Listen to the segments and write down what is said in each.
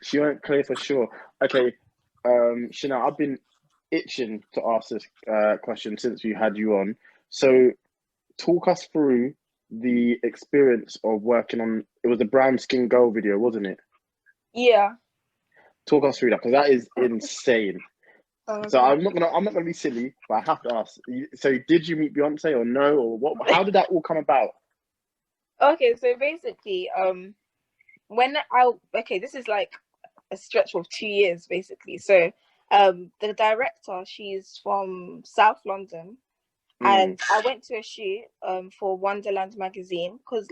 She won't play for sure. Okay, Chanel, I've been itching to ask this question since we had you on. So, talk us through the experience of working on. It was a brown skin girl video, wasn't it? Yeah. Talk us through that because that is insane. Oh my So God. I'm not gonna be silly, but I have to ask. So, did you meet Beyonce or no, or what? How did that all come about? Okay, so basically, when I okay, this is like a stretch of 2 years basically. So, the director, she's from South London, Mm, and I went to a shoot for Wonderland magazine because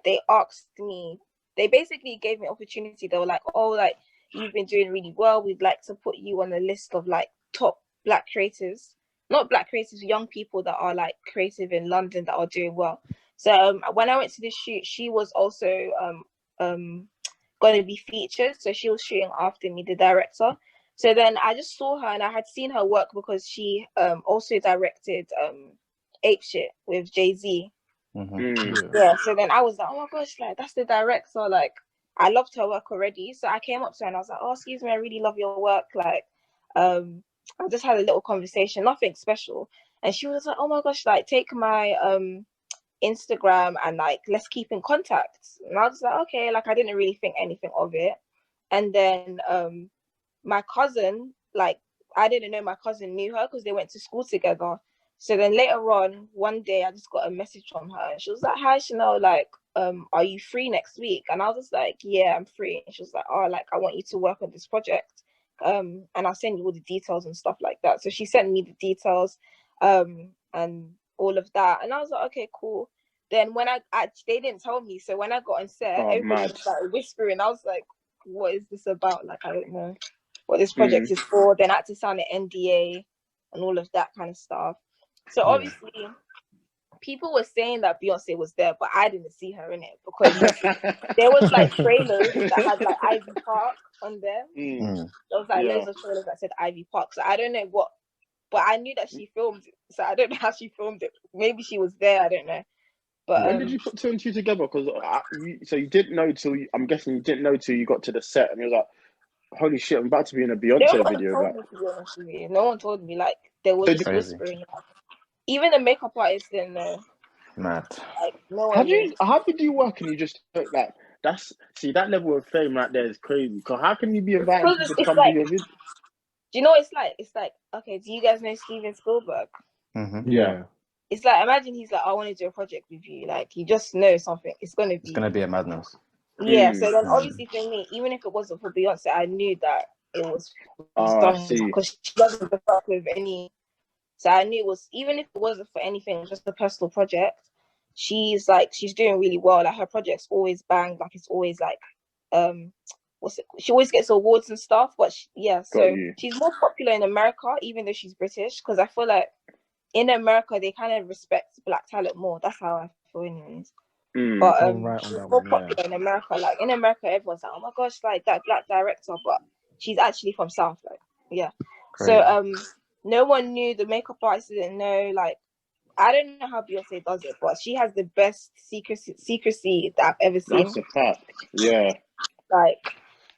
they asked me, they basically gave me opportunity. They were like, oh, like you've been doing really well. We'd like to put you on a list of like top black creators, not black creators, young people that are like creative in London that are doing well. So when I went to this shoot, she was also um going to be featured. So she was shooting after me, the director. So then I just saw her and I had seen her work because she also directed Ape Shit with Jay-Z. mm. Yeah. Yeah, so then I was like, oh my gosh, like that's the director. Like I loved her work already. So I came up to her and I was like, oh, excuse me, I really love your work. Like, I just had a little conversation, nothing special. And she was like, oh my gosh, like take my Instagram and like let's keep in contact. And I was like, okay, like I didn't really think anything of it. And then my cousin, like I didn't know my cousin knew her because they went to school together. So then later on, one day I just got a message from her and she was like, hi Chanel, like, are you free next week? And I was just like, yeah, I'm free. And she was like, oh, like I want you to work on this project. And I'll send you all the details and stuff like that. So she sent me the details, and all of that. And I was like, okay, cool. Then when they didn't tell me. So when I got on set, Oh, everybody mad. was like whispering. I was like, what is this about? Like, I don't know what this Mm. project is for. Then I had to sign an NDA and all of that kind of stuff. So Yeah. obviously, people were saying that Beyonce was there, but I didn't see her in it because there was like trailers that had like Ivy Park on them. Mm. Mm. There was like Yeah. loads of trailers that said Ivy Park. So I don't know what, but I knew that she filmed it. So I don't know how she filmed it. Maybe she was there. I don't know. But When did you put two and two together? Because so you didn't know till I'm guessing you didn't know till you got to the set and you was like, holy shit, I'm about to be in a no Beyonce one video. told Like, me, to be honest with you. No one told me. Like there was so just Crazy. whispering. Even the makeup artist didn't know. Mad. Like no one knew. how did you work and you just took that? That's see that level of fame right there is crazy. Because how can you be invited Because to just it's come do like, your video? do you know what it's like? It's like, okay, do you guys know Steven Spielberg? Yeah. Yeah. It's like, imagine he's like, I want to do a project with you. Like, you just know something. It's going to It's gonna be, be a madness. yeah. Mm. So then, Mm. obviously, for me, even if it wasn't for Beyonce, I knew that it was Oh, I done see. because she doesn't work with any. So I knew it was, even if it wasn't for anything, just a personal project. She's doing really well. Like, her projects always bang. Like, it's always like, what's it? She always gets awards and stuff. But yeah, Got so you. she's more popular in America, even though she's British, because I feel like in America they kind of respect black talent more. That's how I feel, anyways. Mm. But You're right on she's that more one. Yeah. popular in America. Like in America, everyone's like, "Oh my gosh, like that black director," but she's actually from South. Like, yeah. So Crazy. no one knew. The makeup artist didn't know. Like, I don't know how Beyonce does it, but she has the best secrecy that I've ever seen. That's a fact. Yeah. Like,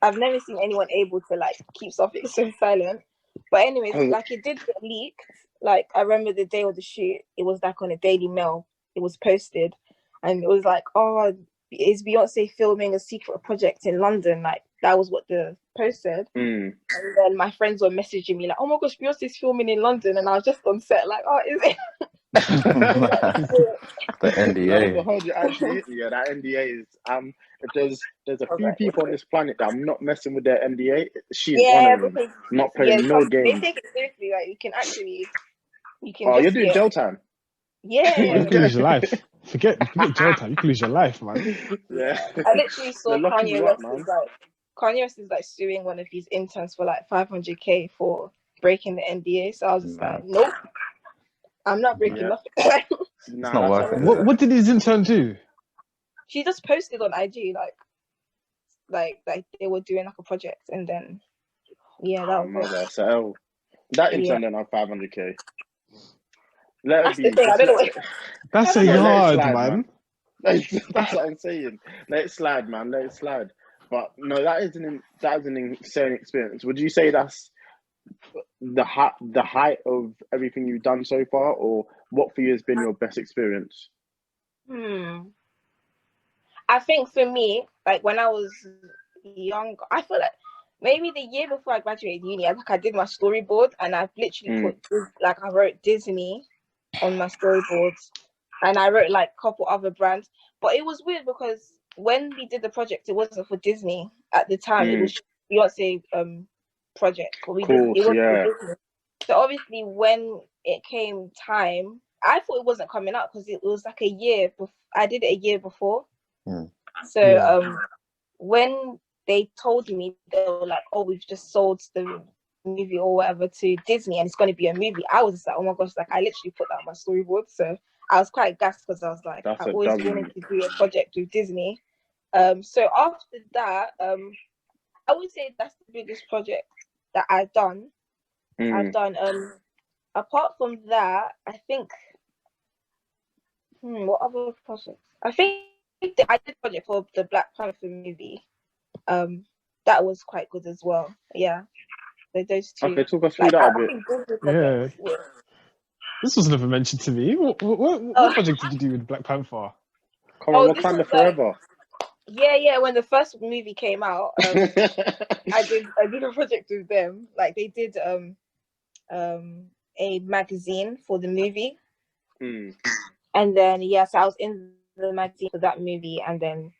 I've never seen anyone able to like keep something so silent. But anyways, like it did get leaked. Like I remember the day of the shoot, it was like on a Daily Mail. It was posted, and it was like, "Oh, is Beyonce filming a secret project in London?" Like that was what the post said. Mm. And then my friends were messaging me like, "Oh my gosh, Beyonce's filming in London," and I was just on set like, "Oh, is it?" The No, the NDA. whole actually, yeah, that NDA is if there's a I was few like, people on this planet that I'm not messing with their NDA, she's one yeah, of them. because Not yeah, playing no they games. take it seriously. Like you can Oh, you're just doing jail time. Well, you yeah. can lose your life. Forget jail time. You can lose your life, man. Yeah, I literally they're saw locking Kanye you up, West man. is like suing one of his interns for like 500K for breaking the NDA. So I was just like, Mad. nope, I'm not breaking Yeah, nothing. It's nah, not that's worth what it, I'm is saying. it? What Like, did his intern do? She just posted on IG like they were doing like a project, and then yeah, that oh, was it. mother, so that Yeah, intern don't have 500K. Let it that's the be. thing. I Just don't know. I That's don't a know. let it yard, slide, man. man. That's what I'm saying. Let it slide, man. Let it slide. But no, that is an insane experience. Would you say that's the height of everything you've done so far, or what for you has been your best experience? I think for me, like when I was young, I feel like maybe the year before I graduated uni, I did my storyboard, and I've literally put like I wrote Disney on my storyboards, and I wrote like a couple other brands. But it was weird because when we did the project, it wasn't for Disney at the time. It was Beyonce project. But it was for Disney. So obviously, when it came time, I thought it wasn't coming out because it was like a year. I did it a year before. So when they told me, they were like, "Oh, we've just sold the movie or whatever to Disney, and it's going to be a movie." I was just like, "Oh my gosh!" Like I literally put that on my storyboard. So I was quite gassed because I was like, I always wanted to do a project with Disney. So after that, I would say that's the biggest project that I've done. I've done. Apart from that, I think. What other projects? I think I did a project for the Black Panther movie. That was quite good as well. Yeah, those two. Okay, talk us through that a bit. Yeah. This was never mentioned to me. What project did you do with Black Panther? Come on, Wakanda Forever. Yeah. When the first movie came out, I did a project with them. Like they did a magazine for the movie. And then so I was in the magazine for that movie, and then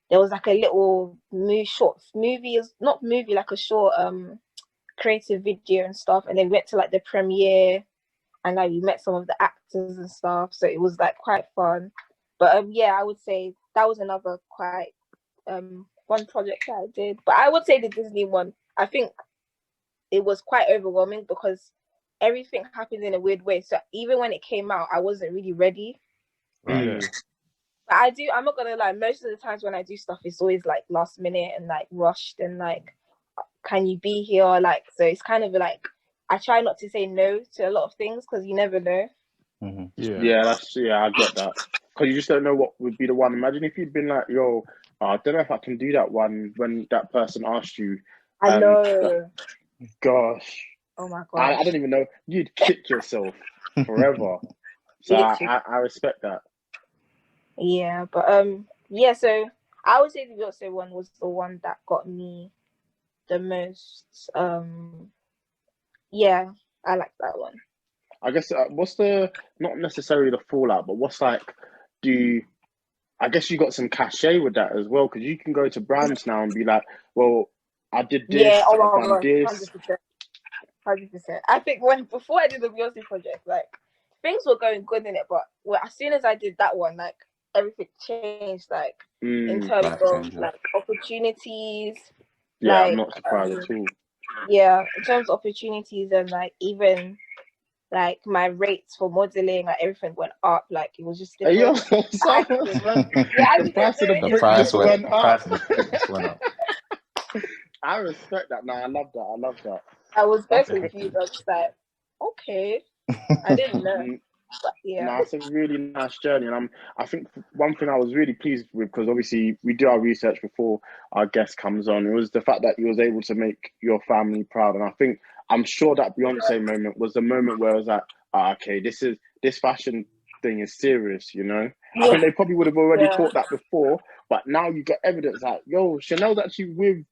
there was like a little short creative video and stuff, and then we went to like the premiere, and like we met some of the actors and stuff, so it was like quite fun. But I would say that was another quite fun project that I did. But I would say the Disney one, I think it was quite overwhelming because everything happened in a weird way. So even when it came out, I wasn't really ready. Right. But I'm not gonna lie, most of the times when I do stuff, it's always like last minute and like rushed and like, can you be here? Like, so it's kind of like, I try not to say no to a lot of things because you never know. I get that. Because you just don't know what would be the one. Imagine if you'd been like, yo, I don't know if I can do that one when that person asked you. I know. Gosh. Oh my gosh. I don't even know. You'd kick yourself forever. So I respect that. Yeah, but so I would say the Beyonce one was the one that got me the most. I like that one. I guess what's not necessarily the fallout, but what's like, I guess you got some cachet with that as well, because you can go to brands now and be like, well, I did this, I've done this. 100%. I think before I did the Beyonce project, like things were going good in it, but as soon as I did that one, like everything changed, like in terms of like opportunities. Yeah, like, I'm not surprised at all. Yeah, in terms of opportunities and like even like my rates for modeling, like everything went up. Like it was just different. The price of the brick just went up. I respect that. No, I love that. I was very confused. I was just like, okay, I didn't know. But no, it's a really nice journey, and I think one thing I was really pleased with, because obviously we do our research before our guest comes on, it was the fact that you was able to make your family proud. And I'm sure that Beyonce moment was the moment where I was like, okay, this fashion thing is serious, you know. I think they probably would have already thought that before, but now you get evidence that, yo, Chanel's actually with